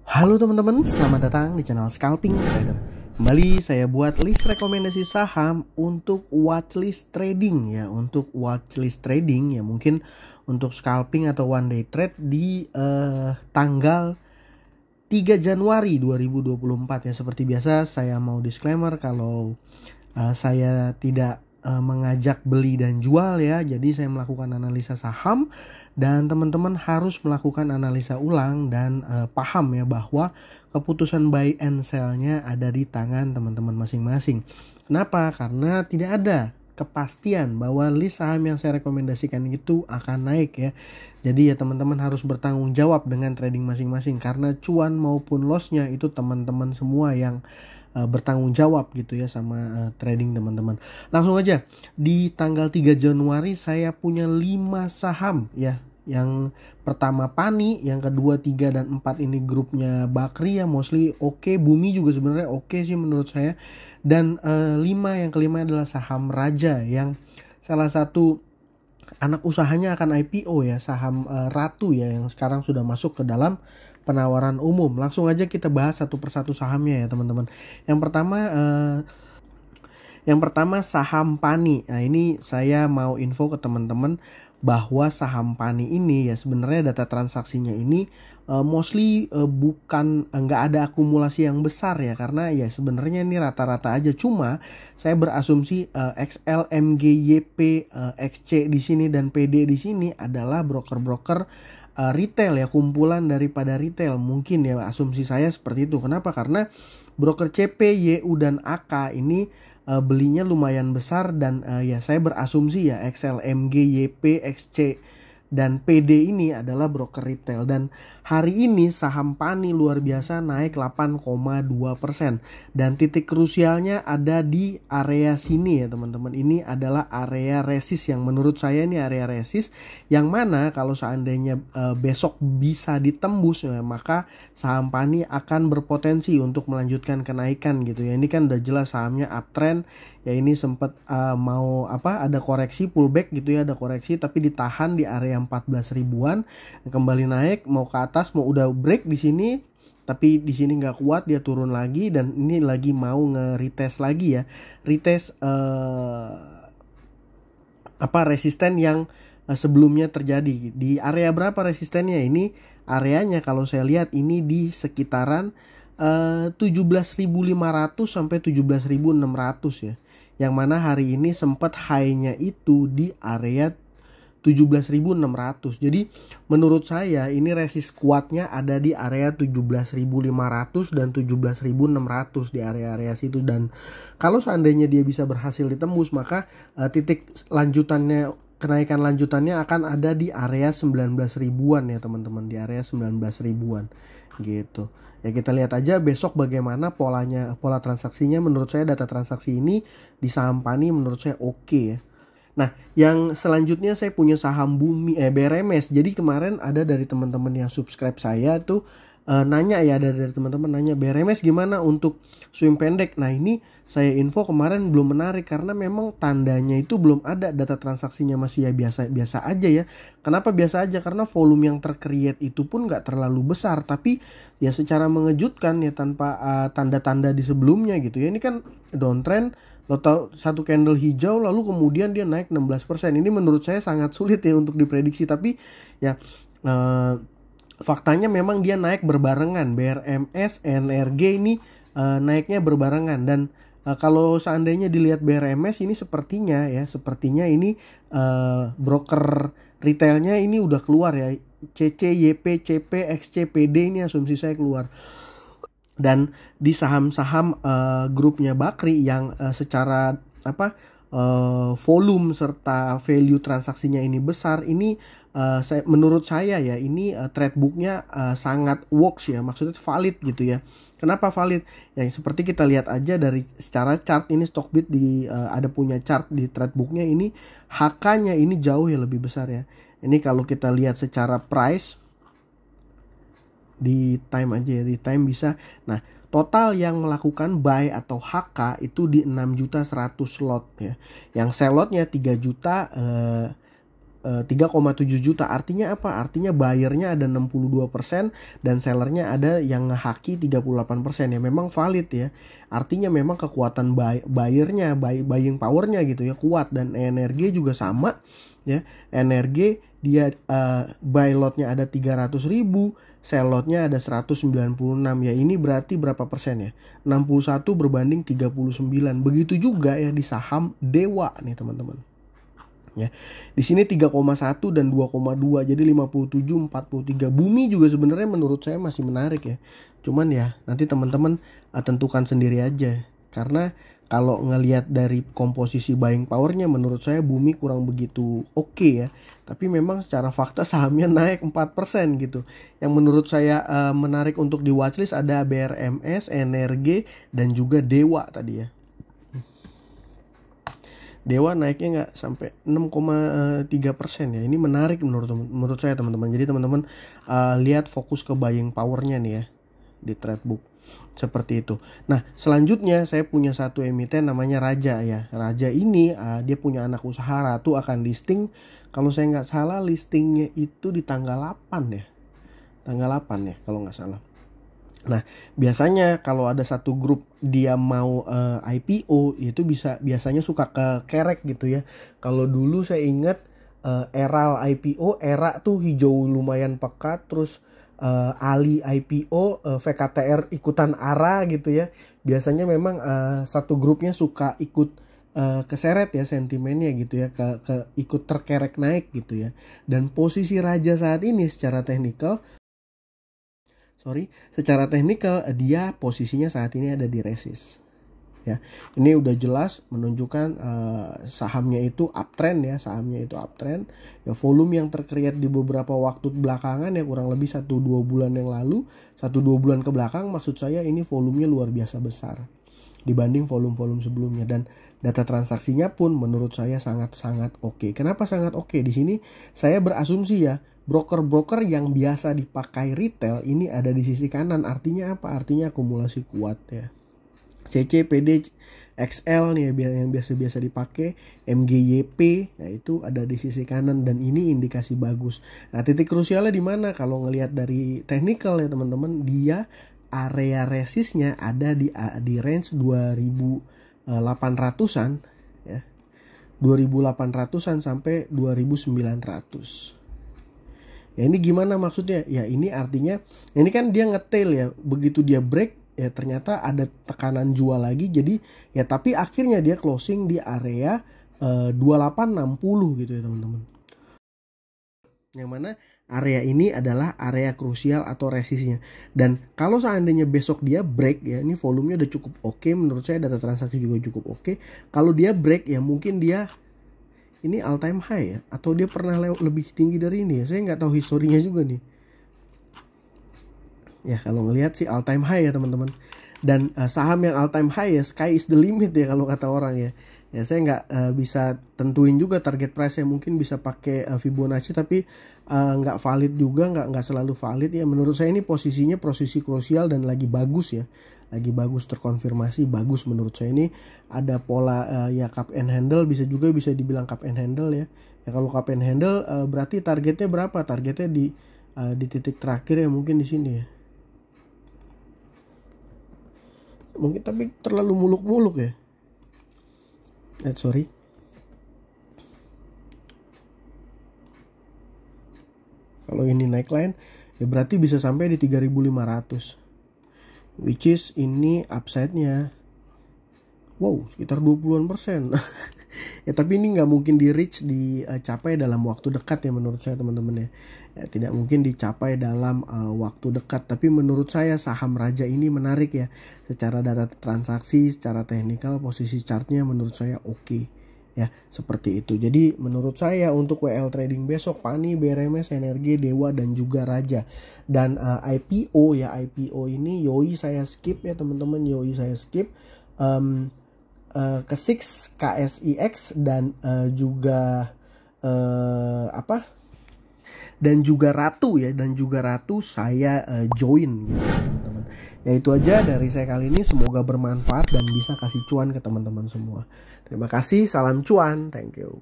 Halo teman-teman, selamat datang di channel Scalping Trader. Kembali saya buat list rekomendasi saham untuk watchlist trading ya. Untuk watchlist trading ya mungkin untuk scalping atau one day trade di tanggal 3 Januari 2024 ya. Seperti biasa saya mau disclaimer kalau saya tidak mengajak beli dan jual ya. Jadi saya melakukan analisa saham dan teman-teman harus melakukan analisa ulang dan paham ya bahwa keputusan buy and sell-nya ada di tangan teman-teman masing-masing. Kenapa? Karena tidak ada kepastian bahwa list saham yang saya rekomendasikan itu akan naik ya. Jadi ya teman-teman harus bertanggung jawab dengan trading masing-masing karena cuan maupun loss-nya itu teman-teman semua yang bertanggung jawab gitu ya sama trading teman-teman. Langsung aja di tanggal 3 Januari saya punya 5 saham ya. Yang pertama Pani, yang kedua 3 dan 4 ini grupnya Bakri ya, mostly oke. Bumi juga sebenarnya oke sih menurut saya. Dan 5 yang kelima adalah saham Raja yang salah satu anak usahanya akan IPO ya, saham Ratu ya yang sekarang sudah masuk ke dalam penawaran umum. Langsung aja kita bahas satu persatu sahamnya ya teman-teman. Yang pertama saham Pani. Nah ini saya mau info ke teman-teman bahwa saham Pani ini ya sebenarnya data transaksinya ini mostly bukan nggak ada akumulasi yang besar ya, karena ya sebenarnya ini rata-rata aja. Cuma saya berasumsi XL, MGYP, XC di sini dan PD di sini adalah broker-broker retail ya, kumpulan daripada retail. Mungkin ya asumsi saya seperti itu. Kenapa? Karena broker CP, YU dan AK ini belinya lumayan besar dan ya saya berasumsi ya XL, MG, YP, XC dan PD ini adalah broker retail. Dan hari ini saham Pani luar biasa naik 8,2% dan titik krusialnya ada di area sini ya teman-teman. Ini adalah area resist yang menurut saya ini area resist yang mana kalau seandainya besok bisa ditembus ya, maka saham Pani akan berpotensi untuk melanjutkan kenaikan gitu ya. Ini kan udah jelas sahamnya uptrend ya, ini sempat ada koreksi pullback gitu ya, ada koreksi tapi ditahan di area 14 ribuan, kembali naik mau ke atas, mau udah break di sini tapi di sini nggak kuat, dia turun lagi dan ini lagi mau nge-retest lagi ya, retest resisten yang sebelumnya terjadi. Di area berapa resistennya? Ini areanya kalau saya lihat ini di sekitaran 17.500 sampai 17.600 ya. Yang mana hari ini sempat high-nya itu di area 17.600. Jadi menurut saya ini resist kuatnya ada di area 17.500 dan 17.600 di area-area situ. Dan kalau seandainya dia bisa berhasil ditembus, maka titik lanjutannya, kenaikan lanjutannya akan ada di area 19 ribuan ya teman-teman, di area 19 ribuan gitu. Ya kita lihat aja besok bagaimana pola transaksinya. Menurut saya data transaksi ini di saham Pani menurut saya oke ya. Nah, yang selanjutnya saya punya saham BRMS. Jadi kemarin ada dari teman-teman yang subscribe saya tuh nanya ya, ada dari teman-teman nanya BRMS gimana untuk swing pendek. Nah ini saya info kemarin belum menarik karena memang tandanya itu belum ada, data transaksinya masih ya biasa aja ya. Kenapa biasa aja? Karena volume yang tercreate itu pun nggak terlalu besar, tapi ya secara mengejutkan ya tanpa tanda-tanda di sebelumnya gitu ya. Ini kan downtrend, lo tahu satu candle hijau lalu kemudian dia naik 16%. Ini menurut saya sangat sulit ya untuk diprediksi, tapi ya faktanya memang dia naik berbarengan. BRMS, NRG ini naiknya berbarengan. Dan kalau seandainya dilihat BRMS ini sepertinya ini broker retailnya ini udah keluar ya. CC, YP, CP, XC, PD ini asumsi saya keluar. Dan di saham-saham grupnya Bakri yang secara volume serta value transaksinya ini besar, ini menurut saya ya ini trade booknya sangat works ya, maksudnya valid gitu ya. Kenapa valid? Ya seperti kita lihat aja dari secara chart ini, Stockbit ada punya chart di trade booknya ini, HK-nya ini jauh ya lebih besar ya. Ini kalau kita lihat secara price di time aja ya, di time bisa. Nah total yang melakukan buy atau HK itu di 6.100 lot ya. Yang sell lotnya 3 juta 3,7 juta. Artinya apa? Artinya buyernya ada 62% dan sellernya ada yang ngehaki 38% ya. Memang valid ya. Artinya memang kekuatan buyernya, buying powernya gitu ya kuat. Dan energi juga sama ya. Energi dia buy lotnya ada 300.000, sell lotnya ada 196 ya. Ini berarti berapa persen ya? 61 berbanding 39. Begitu juga ya di saham Dewa nih teman-teman. Ya. Di sini 3,1 dan 2,2 jadi 57 43. Bumi juga sebenarnya menurut saya masih menarik ya. Cuman ya nanti teman-teman tentukan sendiri aja. Karena kalau ngelihat dari komposisi buying powernya menurut saya Bumi kurang begitu oke ya. Tapi memang secara fakta sahamnya naik 4% gitu. Yang menurut saya menarik untuk di watchlist ada BRMS, Energi dan juga Dewa tadi ya. Dewa naiknya nggak sampai 6,3% ya. Ini menarik menurut saya teman-teman. Jadi teman-teman lihat fokus ke buying powernya nih ya di Tradebook seperti itu. Nah selanjutnya saya punya satu emiten namanya Raja ya. Raja ini dia punya anak usaha Ratu akan listing. Kalau saya nggak salah listingnya itu di tanggal 8 ya. Tanggal 8 ya kalau nggak salah. Nah, biasanya kalau ada satu grup dia mau IPO itu biasanya suka ke kerek gitu ya. Kalau dulu saya ingat Eral IPO, Era tuh hijau lumayan pekat, terus Ali IPO, VKTR ikutan ARA gitu ya. Biasanya memang satu grupnya suka ikut keseret ya sentimennya gitu ya, ke ikut terkerek naik gitu ya. Dan posisi Raja saat ini secara teknikal dia posisinya saat ini ada di resist ya. Ini udah jelas menunjukkan sahamnya itu uptrend ya, ya. Volume yang terkreat di beberapa waktu belakangan ya, kurang lebih 1-2 bulan yang lalu, 1-2 bulan ke belakang maksud saya, ini volumenya luar biasa besar dibanding volume-volume sebelumnya. Dan data transaksinya pun menurut saya sangat-sangat oke. Kenapa sangat oke? Di sini saya berasumsi ya, broker-broker yang biasa dipakai retail ini ada di sisi kanan. Artinya apa? Artinya akumulasi kuat ya. CC, PD, XL nih yang biasa-biasa dipakai, MGYP ya itu ada di sisi kanan dan ini indikasi bagus. Nah, titik krusialnya di mana? Kalau ngelihat dari technical ya teman-teman, dia area resistnya ada di range 2800-an ya. 2800-an sampai 2900. Ya ini gimana maksudnya? Ya ini artinya ini kan dia nge-tail ya. Begitu dia break ya ternyata ada tekanan jual lagi. Jadi ya tapi akhirnya dia closing di area 2860 gitu ya teman-teman. Yang mana area ini adalah area krusial atau resistnya. Dan kalau seandainya besok dia break ya, ini volumenya udah cukup oke. Menurut saya data transaksi juga cukup oke. Kalau dia break ya mungkin dia ini all time high ya, atau dia pernah lebih tinggi dari ini ya. Saya nggak tahu historinya juga nih. Ya kalau ngelihat sih all time high ya teman-teman. Dan saham yang all time high ya, sky is the limit ya kalau kata orang ya. Ya saya nggak bisa tentuin juga target price ya, mungkin bisa pakai Fibonacci tapi nggak valid juga, nggak selalu valid ya. Menurut saya ini posisinya posisi krusial dan lagi bagus ya, lagi bagus, terkonfirmasi bagus. Menurut saya ini ada pola ya cup and handle, bisa dibilang cup and handle ya. Ya kalau cup and handle berarti targetnya berapa? Targetnya di titik terakhir ya, mungkin di sini ya. Mungkin tapi terlalu muluk-muluk ya. Sorry. Kalau ini naik line ya berarti bisa sampai di 3.500. Which is ini upside-nya. Wow, sekitar 20%. Ya tapi ini nggak mungkin dicapai dalam waktu dekat ya menurut saya teman-teman ya. Ya tidak mungkin dicapai dalam waktu dekat. Tapi menurut saya saham Raja ini menarik ya. Secara data transaksi, secara teknikal, posisi chartnya menurut saya oke. Ya seperti itu. Jadi menurut saya untuk WL trading besok Pani, BRMS, Energi, Dewa dan juga Raja. Dan IPO ya, IPO ini Yoi saya skip ya teman-teman. Yoi saya skip. Ke 6 KSIX dan juga dan juga Ratu ya, dan juga Ratu saya join gitu teman-teman. Ya itu aja dari saya kali ini, semoga bermanfaat dan bisa kasih cuan ke teman-teman semua. Terima kasih, salam cuan, thank you.